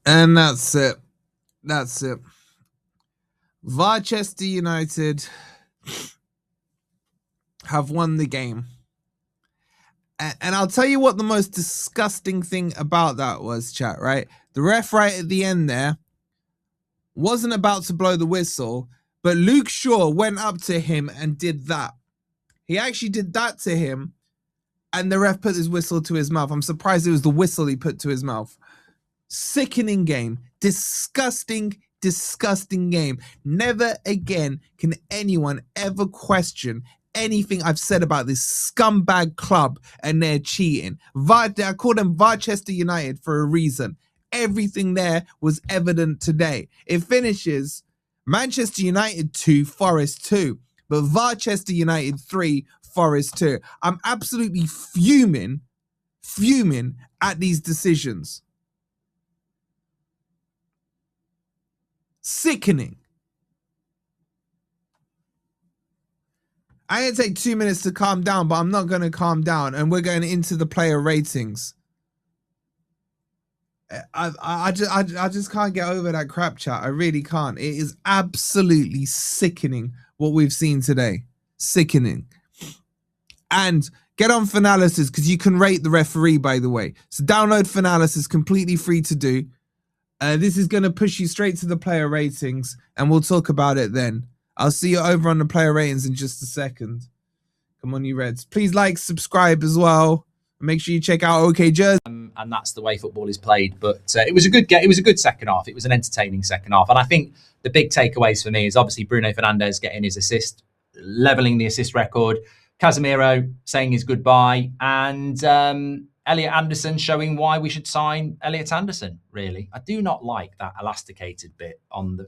And that's it. That's it. Manchester United have won the game. And I'll tell you what the most disgusting thing about that was, chat, right? The ref right at the end there wasn't about to blow the whistle, but Luke Shaw went up to him and did that. He actually did that to him, and the ref put his whistle to his mouth. I'm surprised it was the whistle he put to his mouth. Sickening game. Disgusting, disgusting game. Never again can anyone ever question anything I've said about this scumbag club and their cheating. I call them Manchester United for a reason. Everything there was evident today. It finishes Manchester United 2, Forest 2, but Manchester United 3, Forest 2. I'm absolutely fuming at these decisions. Sickening. I'm going to take 2 minutes to calm down, but I'm not going to calm down. And we're going into the player ratings. I just can't get over that crap, chat. I really can't. It is absolutely sickening what we've seen today. Sickening. And get on Finalysis because you can rate the referee, by the way. So download Finalysis, completely free to do. This is going to push you straight to the player ratings, and we'll talk about it then. I'll see you over on the player ratings in just a second. Come on, you Reds. Please like, subscribe as well. Make sure you check out OK Jersey. And that's the way football is played. But it was a good game. It was a good second half. It was an entertaining second half. And I think the big takeaways for me is obviously Bruno Fernandes getting his assist, levelling the assist record, Casemiro saying his goodbye, and Elliot Anderson showing why we should sign Elliot Anderson, really. I do not like that elasticated bit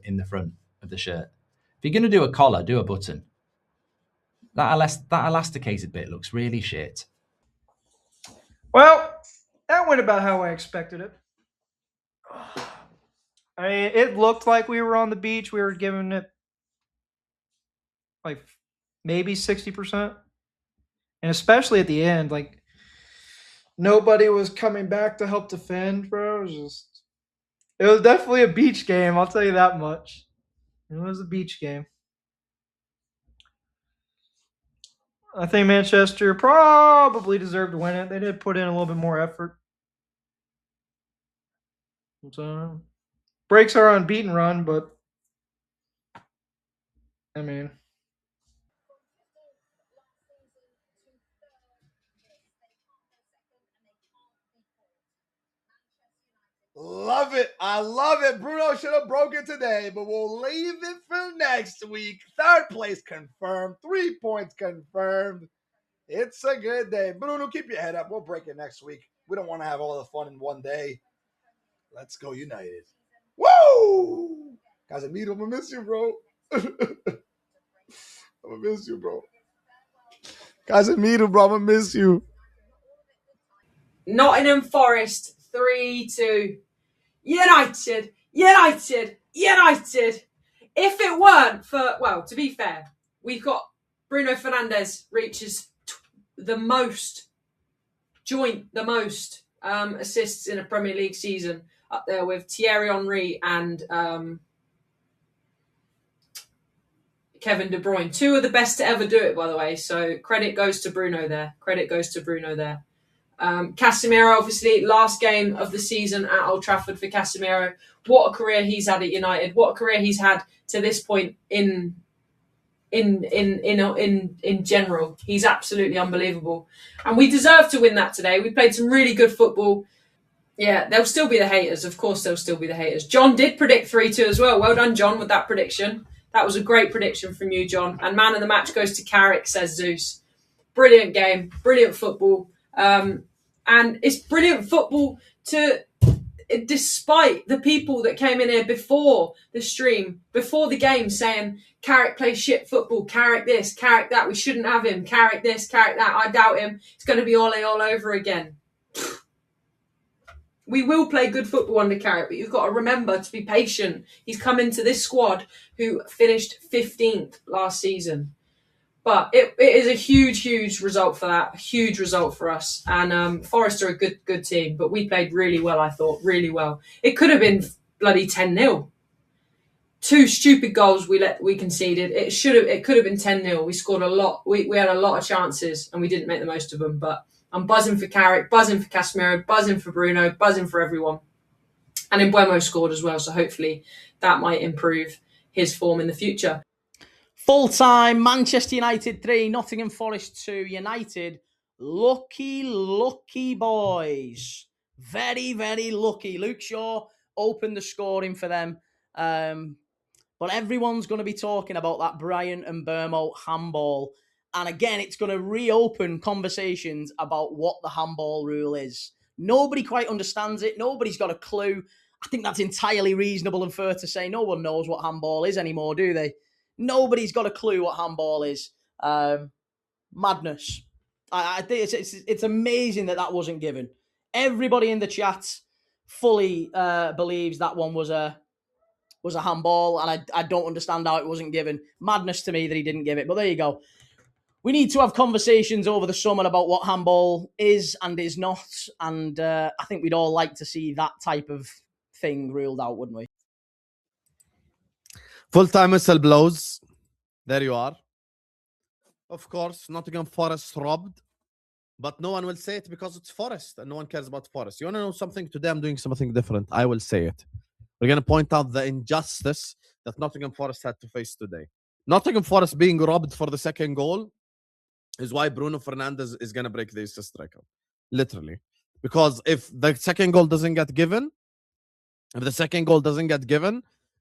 in the front of the shirt. If you're going to do a collar, do a button. That elasticated bit looks really shit. Well, that went about how I expected it. I mean, it looked like we were on the beach. We were giving it like maybe 60%. And especially at the end, like nobody was coming back to help defend, bro. It was definitely a beach game, I'll tell you that much. It was a beach game. I think Manchester probably deserved to win it. They did put in a little bit more effort. So, breaks our unbeaten run, but I mean, love it. I love it. Bruno should have broken today, but we'll leave it for next week. 3rd place confirmed. 3 points confirmed. It's a good day. Bruno, keep your head up. We'll break it next week. We don't want to have all the fun in one day. Let's go United. Woo! Casemiro, I'm going to miss you, bro. I'm going to miss you, bro. Casemiro, bro, I'm going to miss you. Nottingham Forest 3-2. United. If it weren't for, well, to be fair, we've got Bruno Fernandes reaches the most assists in a Premier League season, up there with Thierry Henry and Kevin De Bruyne. 2 of the best to ever do it, by the way. So credit goes to Bruno there. Casemiro, obviously, last game of the season at Old Trafford for Casemiro. What a career he's had at United. What a career he's had to this point in general. He's absolutely unbelievable. And we deserve to win that today. We played some really good football. Yeah, there'll still be the haters. Of course, there'll still be the haters. John did predict 3-2 as well. Well done, John, with that prediction. That was a great prediction from you, John. And man of the match goes to Carrick, says Zeus. Brilliant game. Brilliant football. And it's brilliant football despite the people that came in here before the stream, before the game, saying Carrick plays shit football, Carrick this, Carrick that, we shouldn't have him, Carrick this, Carrick that, I doubt him, it's going to be Ole all over again. We will play good football under Carrick, but you've got to remember to be patient. He's come into this squad who finished 15th last season. But it is a huge result for that. A huge result for us. And Forest are a good team, but we played really well, I thought. Really well. It could have been bloody 10-0. 2 stupid goals we conceded. It could have been 10-0. We scored a lot. We had a lot of chances and we didn't make the most of them. But I'm buzzing for Carrick, buzzing for Casemiro, buzzing for Bruno, buzzing for everyone. And Mbeumo scored as well, so hopefully that might improve his form in the future. Full-time, Manchester United 3, Nottingham Forest 2. United, lucky boys. Very, very lucky. Luke Shaw opened the scoring for them. But everyone's going to be talking about that Bryant and Mbeumo handball. And again, it's going to reopen conversations about what the handball rule is. Nobody quite understands it. Nobody's got a clue. I think that's entirely reasonable and fair to say. No one knows what handball is anymore, do they? Nobody's got a clue what handball is. Madness. I think it's amazing that wasn't given. Everybody in the chat fully believes that one was a handball, and I don't understand how it wasn't given. Madness to me that he didn't give it, but there you go. We need to have conversations over the summer about what handball is and is not, and I think we'd all like to see that type of thing ruled out, wouldn't we? Full-time whistle blows. There you are. Of course, Nottingham Forest robbed, but no one will say it because it's Forest, and no one cares about Forest. You want to know something? Today I'm doing something different. I will say it. We're going to point out the injustice that Nottingham Forest had to face today. Nottingham Forest being robbed for the second goal is why Bruno Fernandes is going to break the assist record. Literally. Because if the second goal doesn't get given,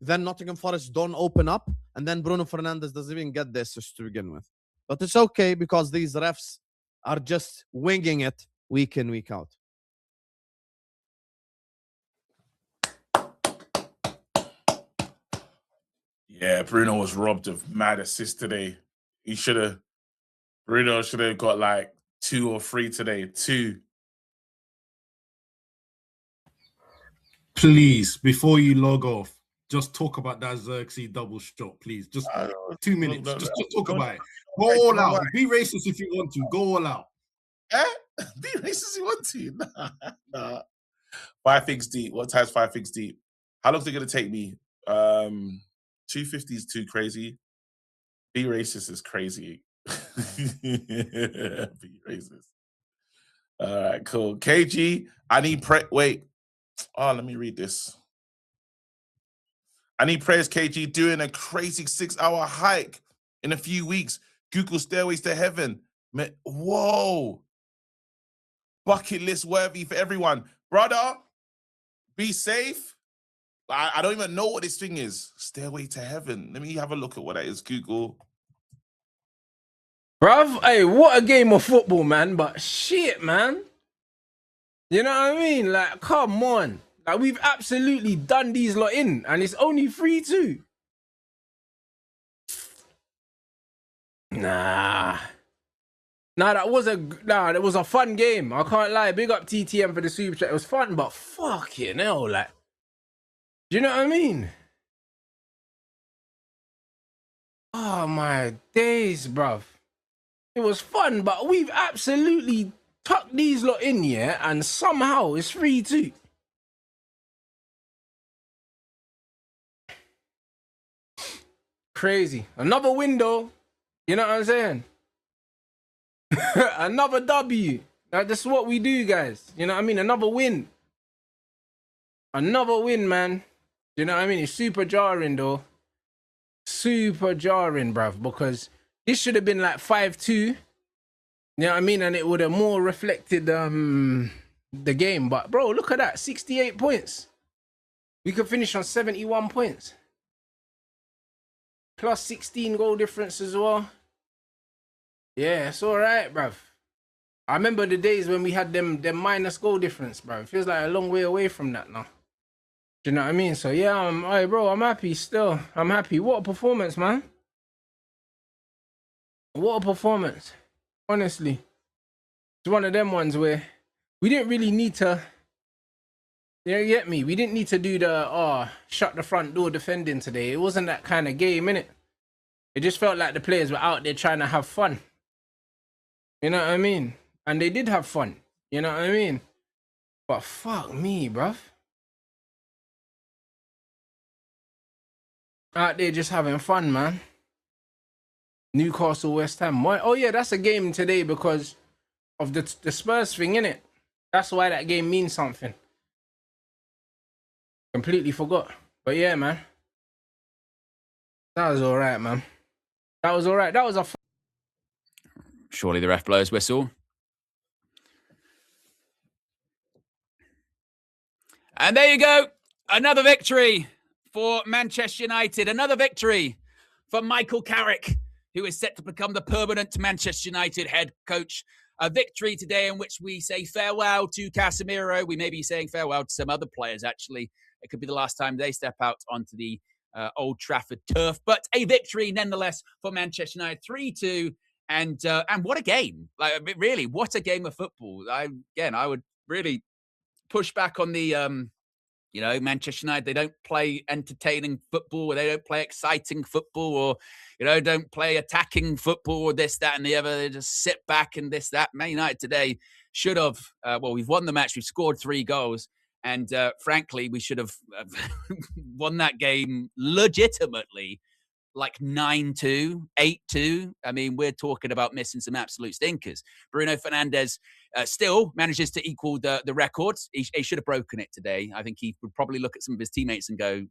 then Nottingham Forest don't open up, and then Bruno Fernandes doesn't even get the assist to begin with. But it's okay because these refs are just winging it week in, week out. Yeah, Bruno was robbed of mad assists today. Bruno should have got like 2 or 3 today. 2. Please, before you log off, just talk about that Xerxes double shot, please. Just 2 minutes. Just talk about it. Go all out. Be racist if you want to. Go all out. Be racist if you want to. Nah. 5 things deep. What time's 5 things deep? How long is it going to take me? 250 is too crazy. Be racist is crazy. Be racist. All right, cool. KG, I need wait. Oh, let me read this. I need prayers, KG, doing a crazy 6-hour hike in a few weeks. Google Stairways to Heaven. Whoa. Bucket list worthy for everyone. Brother, be safe. I don't even know what this thing is. Stairway to Heaven. Let me have a look at what that is. Google. Bruv, hey, what a game of football, man. But shit, man. You know what I mean? Like, come on. Like, we've absolutely done these lot in, and it's only 3-2. Nah, that was a fun game. I can't lie. Big up TTM for the super chat. It was fun, but fucking hell, like, do you know what I mean? Oh my days, bruv. It was fun, but we've absolutely tucked these lot in, yeah, and somehow it's 3-2. Crazy. Another window. You know what I'm saying? Another W. Like, that's what we do, guys. You know what I mean? Another win. Another win, man. You know what I mean? It's super jarring, though. Super jarring, bruv. Because this should have been like 5-2. You know what I mean? And it would have more reflected the game. But, bro, look at that. 68 points. We could finish on 71 points. Plus 16 goal difference as well. Yeah, it's all right, bruv. I remember the days when we had them minus goal difference, bruv. It feels like a long way away from that now. Do you know what I mean? So, yeah, hey, bro, I'm happy still. I'm happy. What a performance, man. What a performance. Honestly. It's one of them ones where we didn't really need to... You get me? We didn't need to do the, shut the front door defending today. It wasn't that kind of game, innit? It just felt like the players were out there trying to have fun. You know what I mean? And they did have fun. You know what I mean? But fuck me, bruv. Out there just having fun, man. Newcastle, West Ham. Why? Oh yeah, that's a game today because of the Spurs thing, innit? That's why that game means something. Completely forgot. But yeah, man. That was all right, man. That was all right. That was a... Surely the ref blows whistle. And there you go. Another victory for Manchester United. Another victory for Michael Carrick, who is set to become the permanent Manchester United head coach. A victory today in which we say farewell to Casemiro. We may be saying farewell to some other players, actually. It could be the last time they step out onto the Old Trafford turf. But a victory, nonetheless, for Manchester United. 3-2. And what a game. Like, really, what a game of football. I would really push back on the... Manchester United, they don't play entertaining football, or they don't play exciting football, or, don't play attacking football, or this, that, and the other. They just sit back and this, that. Man United today should have, we've won the match. We've scored 3 goals. And frankly, we should have won that game legitimately, like 9-2, 8-2. I mean, we're talking about missing some absolute stinkers. Bruno Fernandes still manages to equal the records. He should have broken it today. I think he would probably look at some of his teammates and go,